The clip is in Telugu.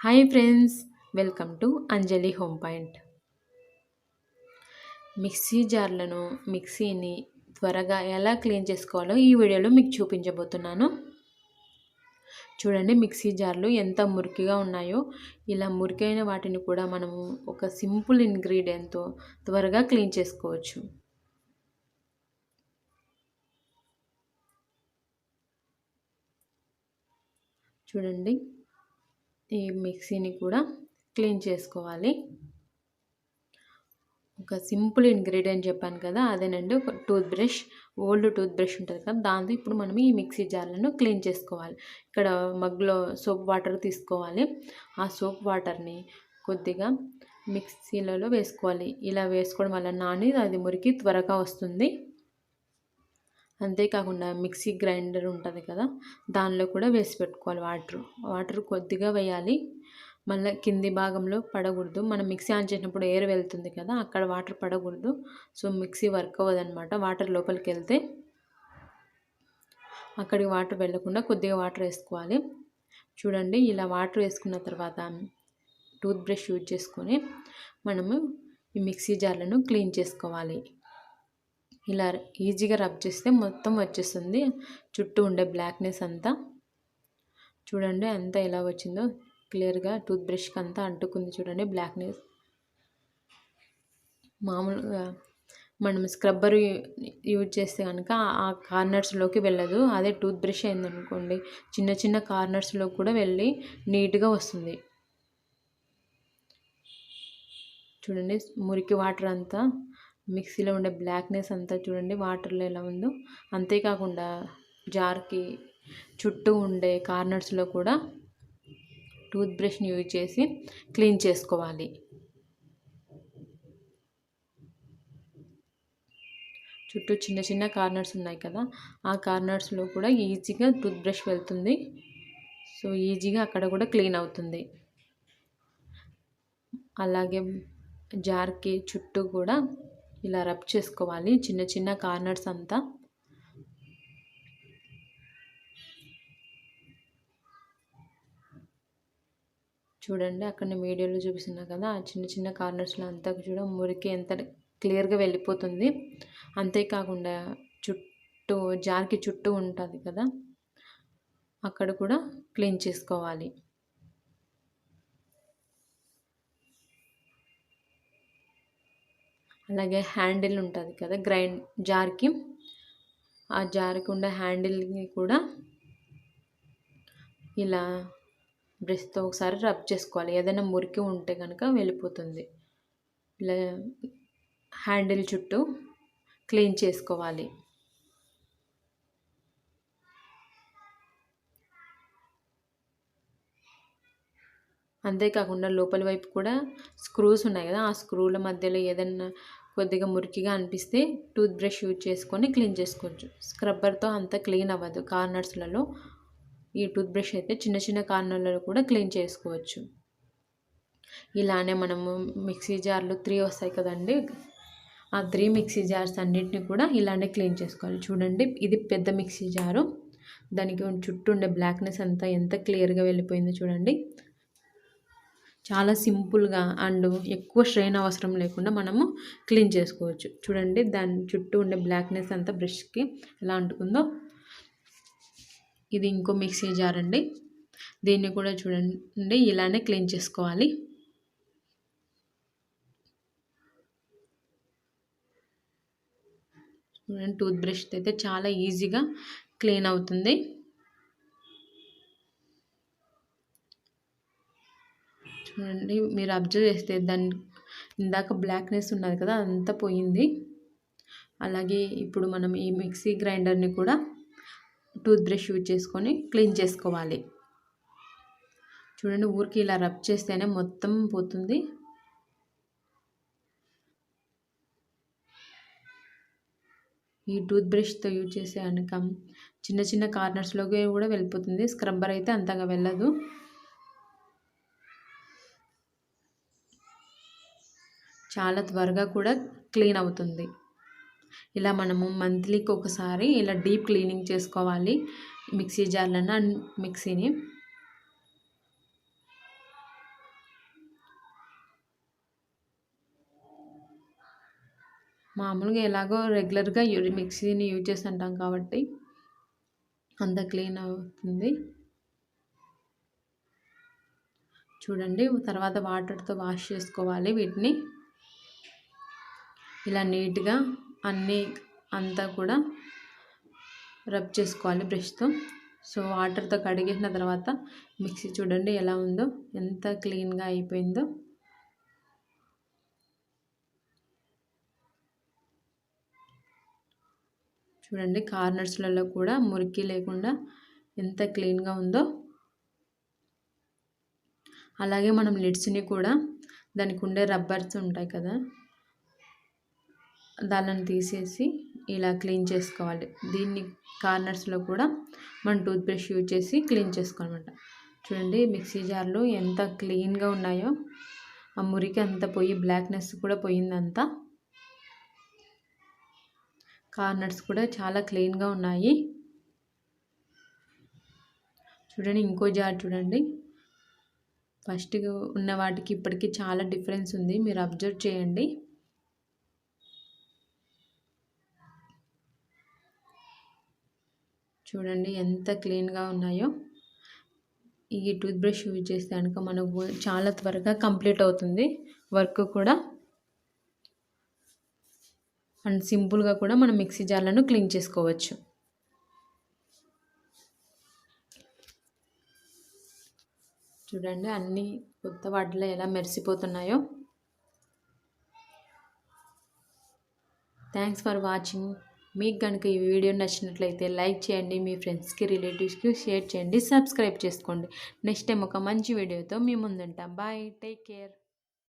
Hi friends, welcome to Anjali home point. మిక్సీని త్వరగా ఎలా క్లీన్ చేసుకోవాలో ఈ వీడియోలో మీకు చూపించబోతున్నాను. చూడండి, మిక్సీ జార్లు ఎంత మురికిగా ఉన్నాయో. ఇలా మురికైన వాటిని కూడా మనము ఒక సింపుల్ ఇంగ్రీడియంట్తో త్వరగా క్లీన్ చేసుకోవచ్చు. చూడండి, ఈ మిక్సీని కూడా క్లీన్ చేసుకోవాలి. ఒక సింపుల్ ఇంగ్రీడియంట్ చెప్పాను కదా, అదేనండి ఒక ఓల్డ్ టూత్ బ్రష్ ఉంటుంది కదా, దాంతో ఇప్పుడు మనం ఈ మిక్సీ జార్లను క్లీన్ చేసుకోవాలి. ఇక్కడ మగ్లో సోప్ వాటర్ తీసుకోవాలి. ఆ సోప్ వాటర్ని కొద్దిగా మిక్సీలలో వేసుకోవాలి. ఇలా వేసుకోవడం వల్ల అది మురికి త్వరగా వస్తుంది. అంతేకాకుండా మిక్సీ గ్రైండర్ ఉంటుంది కదా, దానిలో కూడా వేసి పెట్టుకోవాలి. వాటర్ కొద్దిగా వేయాలి. మళ్ళీ కింది భాగంలో పడకూడదు. మనం మిక్సీ ఆన్ చేసినప్పుడు ఎయిర్ వెళ్తుంది కదా, అక్కడ వాటర్ పడకూడదు. సో మిక్సీ వర్క్ అవ్వదన్నమాట. వాటర్ లోపలికి వెళ్తే అక్కడికి వాటర్ వెళ్ళకుండా కొద్దిగా వాటర్ వేసుకోవాలి. చూడండి, ఇలా వాటర్ వేసుకున్న తర్వాత టూత్ బ్రష్ యూజ్ చేసుకొని మనము ఈ మిక్సీ జార్లను క్లీన్ చేసుకోవాలి. ఇలా ఈజీగా రబ్ చేస్తే మొత్తం వచ్చేస్తుంది, చుట్టూ ఉండే బ్లాక్నెస్ అంతా. చూడండి అంతా ఎలా వచ్చిందో క్లియర్గా టూత్ బ్రష్కి అంతా అంటుకుంది. చూడండి బ్లాక్నెస్. మామూలుగా మనం స్క్రబ్బర్ యూజ్ చేస్తే కనుక ఆ కార్నర్స్లోకి వెళ్ళదు. అదే టూత్ బ్రష్ అయిందనుకోండి, చిన్న చిన్న కార్నర్స్లో కూడా వెళ్ళి నీట్గా వస్తుంది. చూడండి, మురికి వాటర్ అంతా, మిక్సీలో ఉండే బ్లాక్నెస్ అంతా చూడండి వాటర్లో ఎలా ఉందో. అంతేకాకుండా జార్కి చుట్టూ ఉండే కార్నర్స్లో కూడా టూత్ బ్రష్ని యూజ్ చేసి క్లీన్ చేసుకోవాలి. చుట్టూ చిన్న చిన్న కార్నర్స్ ఉన్నాయి కదా, ఆ కార్నర్స్లో కూడా ఈజీగా టూత్ బ్రష్ వెళ్తుంది. సో ఈజీగా అక్కడ కూడా క్లీన్ అవుతుంది. అలాగే జార్కి చుట్టూ కూడా ఇలా రబ్ చేసుకోవాలి, చిన్న చిన్న కార్నర్స్ అంతా. చూడండి, అక్కడ నేను వీడియోలో చూపిస్తున్నా కదా, ఆ చిన్న చిన్న కార్నర్స్లో అంతా మురికి ఎంత క్లియర్గా వెళ్ళిపోతుంది. అంతేకాకుండా జార్కి చుట్టూ ఉంటుంది కదా, అక్కడ కూడా క్లీన్ చేసుకోవాలి. అలాగే హ్యాండిల్ ఉంటుంది కదా జార్కి, ఆ జార్కి ఉండే హ్యాండిల్ని కూడా ఇలా బ్రష్తో ఒకసారి రబ్ చేసుకోవాలి. ఏదైనా మురికి ఉంటే కనుక వెళ్ళిపోతుంది. ఇలా హ్యాండిల్ చుట్టూ క్లీన్ చేసుకోవాలి. అంతేకాకుండా లోపల వైపు కూడా స్క్రూస్ ఉన్నాయి కదా, ఆ స్క్రూల మధ్యలో ఏదైనా కొద్దిగా మురికిగా అనిపిస్తే టూత్ బ్రష్ యూజ్ చేసుకొని క్లీన్ చేసుకోవచ్చు. స్క్రబ్బర్తో అంత క్లీన్ అవ్వదు కార్నర్స్లలో. ఈ టూత్ బ్రష్ అయితే చిన్న చిన్న కార్నర్లలో కూడా క్లీన్ చేసుకోవచ్చు. ఇలానే మనము మిక్సీ జార్లు 3 వస్తాయి కదండి, ఆ 3 మిక్సీ జార్స్ అన్నిటిని కూడా ఇలానే క్లీన్ చేసుకోవాలి. చూడండి, ఇది పెద్ద మిక్సీ జారు, దానికి చుట్టూ ఉండే బ్లాక్నెస్ అంతా ఎంత క్లియర్గా వెళ్ళిపోయిందో చూడండి. చాలా సింపుల్గా అండ్ ఎక్కువ స్ట్రెయిన్ అవసరం లేకుండా మనము క్లీన్ చేసుకోవచ్చు. చూడండి, దాని చుట్టూ ఉండే బ్లాక్నెస్ అంతా బ్రష్కి ఎలా అంటుకుందో. ఇది ఇంకో మిక్సీ జార్ అండి, దీన్ని కూడా చూడండి ఇలానే క్లీన్ చేసుకోవాలి. చూడండి, టూత్ బ్రష్ అయితే చాలా ఈజీగా క్లీన్ అవుతుంది. చూడండి, మీరు అబ్జర్వ్ చేస్తే దాని ఇందాక బ్లాక్నెస్ ఉన్నది కదా, అంతా పోయింది. అలాగే ఇప్పుడు మనం ఈ మిక్సీ గ్రైండర్ని కూడా టూత్ బ్రష్ యూజ్ చేసుకొని క్లీన్ చేసుకోవాలి. చూడండి, ఊరికి ఇలా రబ్ చేస్తేనే మొత్తం పోతుంది. ఈ టూత్ బ్రష్తో యూజ్ చేసే కనుక చిన్న చిన్న కార్నర్స్లోకి కూడా వెళ్ళిపోతుంది. స్క్రబ్బర్ అయితే అంతగా వెళ్ళదు. చాలా త్వరగా కూడా క్లీన్ అవుతుంది. ఇలా మనము మంత్లీకి ఒకసారి ఇలా డీప్ క్లీనింగ్ చేసుకోవాలి మిక్సీ జార్లను అండ్ మిక్సీని. మామూలుగా ఎలాగో రెగ్యులర్గా మిక్సీని యూజ్ చేస్తుంటాం కాబట్టి అంత క్లీన్ అవుతుంది. చూడండి, తర్వాత వాటర్తో వాష్ చేసుకోవాలి వీటిని. ఇలా నీట్గా అంతా కూడా రబ్ చేసుకోవాలి బ్రష్తో. సో వాటర్తో కడిగేసిన తర్వాత మిక్సీ చూడండి ఎలా ఉందో, ఎంత క్లీన్గా అయిపోయిందో. చూడండి, కార్నర్స్లలో కూడా మురికి లేకుండా ఎంత క్లీన్గా ఉందో. అలాగే మనం లిడ్స్ని కూడా దానికి ఉండే రబ్బర్స్ ఉంటాయి కదా, దానిని తీసేసి ఇలా క్లీన్ చేసుకోవాలి. దీన్ని కార్నర్స్లో కూడా మనం టూత్ బ్రష్ యూజ్ చేసి క్లీన్ చేసుకోవాలన్నమాట. చూడండి, మిక్సీ జార్లు ఎంత క్లీన్గా ఉన్నాయో, ఆ మురికి అంతా పోయి బ్లాక్నెస్ కూడా పోయిందంతా. కార్నర్స్ కూడా చాలా క్లీన్గా ఉన్నాయి. చూడండి, ఇంకో జార్ చూడండి, ఫస్ట్ ఉన్న వాటికి ఇప్పటికీ చాలా డిఫరెన్స్ ఉంది, మీరు అబ్జర్వ్ చేయండి. చూడండి ఎంత క్లీన్గా ఉన్నాయో. ఈ టూత్ బ్రష్ యూజ్ చేస్తే కనుక మనకు చాలా త్వరగా కంప్లీట్ అవుతుంది వర్క్ కూడా, అండ్ సింపుల్గా కూడా మనం మిక్సీ జార్లను క్లీన్ చేసుకోవచ్చు. చూడండి, అన్నీ కొత్త వాటిలో ఎలా మెరిసిపోతున్నాయో. Thanks for watching. మీకు కనుక ఈ వీడియో నచ్చినట్లయితే లైక్ చేయండి, మీ ఫ్రెండ్స్కి రిలేటివ్స్కి షేర్ చేయండి, సబ్స్క్రైబ్ చేసుకోండి. నెక్స్ట్ టైం ఒక మంచి వీడియోతో మీ ముందుంటాం. Bye, take care.